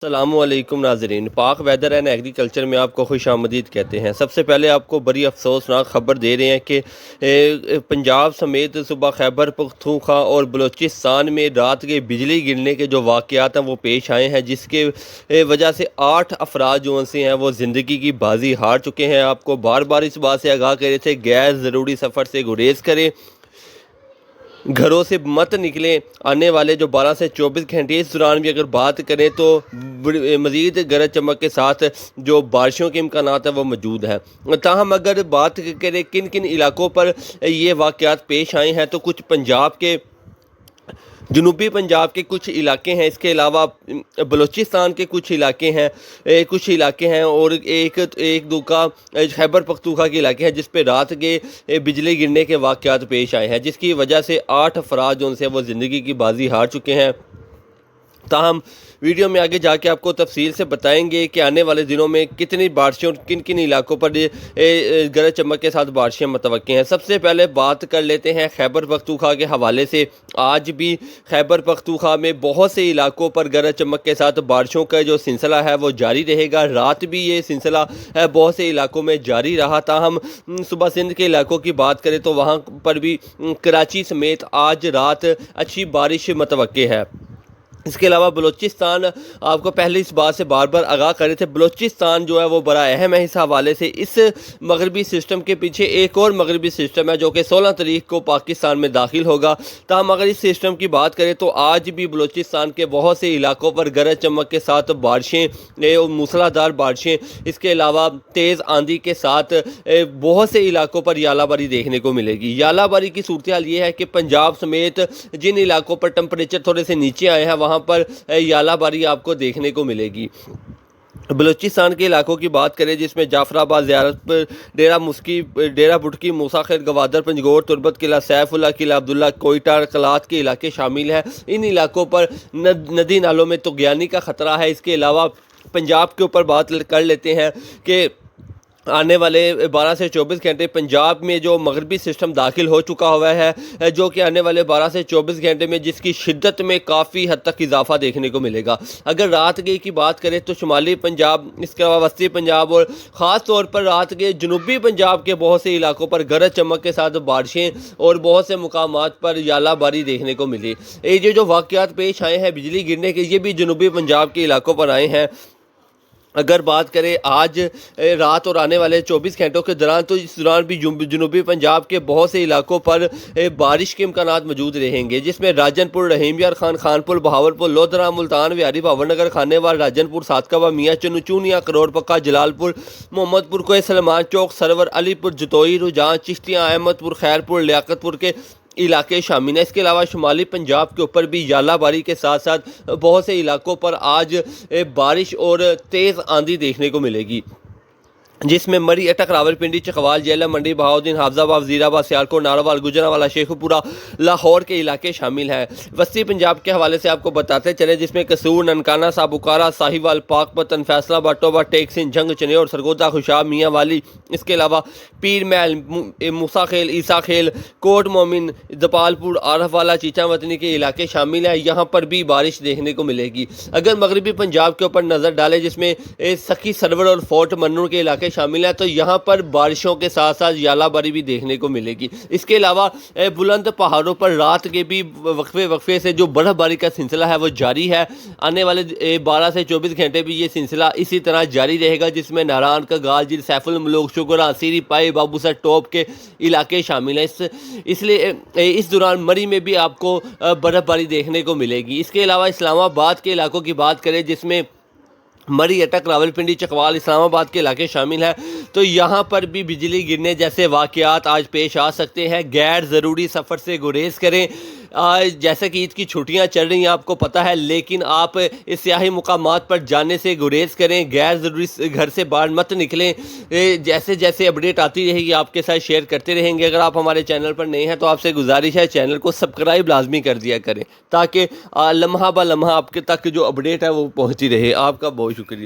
السلام علیکم ناظرین، پاک ویدر اینڈ ایگریکلچر میں آپ کو خوش آمدید کہتے ہیں۔ سب سے پہلے آپ کو بڑی افسوسناک خبر دے رہے ہیں کہ پنجاب سمیت صوبہ خیبر پختونخوا اور بلوچستان میں رات کے بجلی گرنے کے جو واقعات ہیں وہ پیش آئے ہیں، جس کے وجہ سے 8 افراد جو سے ہیں وہ زندگی کی بازی ہار چکے ہیں۔ آپ کو بار بار اس بات سے آگاہ کر رہے تھے، غیر ضروری سفر سے گریز کریں، گھروں سے مت نکلیں۔ آنے والے جو 12 سے 24 گھنٹے اس دوران بھی اگر بات کریں تو مزید گرج چمک کے ساتھ جو بارشوں کے امکانات ہیں وہ موجود ہیں۔ تاہم اگر بات کریں کن کن علاقوں پر یہ واقعات پیش آئے ہیں تو کچھ پنجاب کے جنوبی پنجاب کے کچھ علاقے ہیں، اس کے علاوہ بلوچستان کے کچھ علاقے ہیں اور ایک دو کا خیبر پختونخوا کے علاقے ہیں جس پہ رات کے بجلی گرنے کے واقعات پیش آئے ہیں، جس کی وجہ سے 8 افراد جو سے وہ زندگی کی بازی ہار چکے ہیں۔ تاہم ویڈیو میں آگے جا کے آپ کو تفصیل سے بتائیں گے کہ آنے والے دنوں میں کتنی بارشیں اور کن کن علاقوں پر گرج چمک کے ساتھ بارشیں متوقع ہیں۔ سب سے پہلے بات کر لیتے ہیں خیبر پختونخوا کے حوالے سے۔ آج بھی خیبر پختونخوا میں بہت سے علاقوں پر گرج چمک کے ساتھ بارشوں کا جو سلسلہ ہے وہ جاری رہے گا۔ رات بھی یہ سلسلہ بہت سے علاقوں میں جاری رہا۔ تاہم صوبہ سندھ کے علاقوں کی بات کریں تو وہاں پر بھی کراچی سمیت آج رات اچھی بارش متوقع ہے۔ اس کے علاوہ بلوچستان، آپ کو پہلے اس بات سے بار بار آگاہ کر رہے تھے، بلوچستان جو ہے وہ بڑا اہم ہے اس حوالے سے۔ اس مغربی سسٹم کے پیچھے ایک اور مغربی سسٹم ہے جو کہ 16 تاریخ کو پاکستان میں داخل ہوگا۔ تاہم اگر اس سسٹم کی بات کریں تو آج بھی بلوچستان کے بہت سے علاقوں پر گرج چمک کے ساتھ بارشیں اور موسلا دھار بارشیں، اس کے علاوہ تیز آندھی کے ساتھ بہت سے علاقوں پر یالہ باری دیکھنے کو ملے گی۔ یالہ باری کی صورتحال یہ ہے کہ پنجاب سمیت جن علاقوں پر ٹمپریچر تھوڑے سے نیچے آئے ہیں وہاں پر یالہ باری آپ کو دیکھنے کو ملے گی۔ بلوچستان کے علاقوں کی بات کریں جس میں جعفر آباد، زیارت پر، ڈیرہ مسکی، ڈیرہ بٹکی، موسیٰ خیل، گوادر، پنجگور، تربت قلعہ، سیف اللہ قلعہ، عبداللہ، کوئٹہ، قلات کے علاقے شامل ہیں۔ ان علاقوں پر ندی نالوں میں طغیانی کا خطرہ ہے۔ اس کے علاوہ پنجاب کے اوپر بات کر لیتے ہیں کہ آنے والے 12 سے 24 گھنٹے پنجاب میں جو مغربی سسٹم داخل ہو چکا ہوا ہے، جو کہ آنے والے 12 سے 24 گھنٹے میں جس کی شدت میں کافی حد تک اضافہ دیکھنے کو ملے گا۔ اگر رات گئے کی بات کریں تو شمالی پنجاب، اس کے علاوہ وسطی پنجاب اور خاص طور پر رات کے جنوبی پنجاب کے بہت سے علاقوں پر گرج چمک کے ساتھ بارشیں اور بہت سے مقامات پر یالہ باری دیکھنے کو ملی۔ یہ جو واقعات پیش آئے ہیں بجلی گرنے کے، یہ بھی جنوبی پنجاب کے علاقوں پر آئے ہیں۔ اگر بات کریں آج رات اور آنے والے 24 گھنٹوں کے دوران تو اس دوران بھی جنوبی پنجاب کے بہت سے علاقوں پر بارش کے امکانات موجود رہیں گے، جس میں راجن پور، رحیم یار خان، خانپور، بہاولپور، لودھرا، ملتان، ویاری، بھاور نگر، خانے وال، راجن پور، ساتکوا، میاں چنو، چونیا، کروڑ پکا، جلال پور، محمد پور، کوہ سلمان چوک، سرور، علی پور، جتوئی، رجان، چشتیاں، احمد پور، خیر پور، لیاقت پور کے علاقے شامل ہیں۔ اس کے علاوہ شمالی پنجاب کے اوپر بھی یالہ باری کے ساتھ ساتھ بہت سے علاقوں پر آج بارش اور تیز آندھی دیکھنے کو ملے گی، جس میں مری، اٹک، راولپنڈی، چکوال، جیلم، منڈی، بہاؤدین، حافظ آباد، وزیر آباد، سیالکوٹ، ناروال، گجرانوالہ، شیخو پورہ، لاہور کے علاقے شامل ہیں۔ وسطی پنجاب کے حوالے سے آپ کو بتاتے چلیں، جس میں قصور، ننکانہ، سابوکارہ، ساہیوال، پاک پتن، فیصلہ آباد، ٹوبہ، ٹیک سنگھ، جھنگ، چنیور، سرگودا، خوشاب، میاں والی، اس کے علاوہ پیر محل، موسیٰ خیل، عیسیٰ خیل، کوٹ مومن، دپال پور، عارف والا، چیچا وطنی کے علاقے شامل ہیں۔ یہاں پر بھی بارش دیکھنے کو ملے گی۔ اگر مغربی پنجاب کے اوپر نظر ڈالیں جس میں سکھی، سرور اور فورٹ منور کے علاقے شامل ہیں، تو یہاں پر بارشوں کے ساتھ ساتھ یالہ باری بھی دیکھنے کو ملے گی۔ اس کے علاوہ بلند پہاڑوں پر رات کے بھی وقفے سے جو برف باری کا سلسلہ ہے وہ جاری ہے۔ آنے والے 12 سے 24 گھنٹے بھی یہ سلسلہ اسی طرح جاری رہے گا، جس میں ناران کا گال، جیل، سیف الملوک، شگرا، سیری پائی، بابو سر ٹوپ کے علاقے شامل ہیں۔ اس لیے اس دوران مری میں بھی آپ کو برف باری دیکھنے کو ملے گی۔ اس کے علاوہ اسلام آباد کے علاقوں کی بات کریں جس میں مری، اٹک، راولپنڈی، چکوال، اسلام آباد کے علاقے شامل ہیں، تو یہاں پر بھی بجلی گرنے جیسے واقعات آج پیش آ سکتے ہیں۔ غیر ضروری سفر سے گریز کریں۔ جیسے کہ عید کی چھٹیاں چل رہی ہیں آپ کو پتہ ہے، لیکن آپ اس سیاحی مقامات پر جانے سے گریز کریں، غیر ضروری گھر سے باہر مت نکلیں۔ جیسے جیسے اپڈیٹ آتی رہے گی آپ کے ساتھ شیئر کرتے رہیں گے۔ اگر آپ ہمارے چینل پر نئے ہیں تو آپ سے گزارش ہے چینل کو سبسکرائب لازمی کر دیا کریں، تاکہ لمحہ بہ لمحہ آپ کے تک جو اپڈیٹ ہے وہ پہنچتی رہے۔ آپ کا بہت شکریہ۔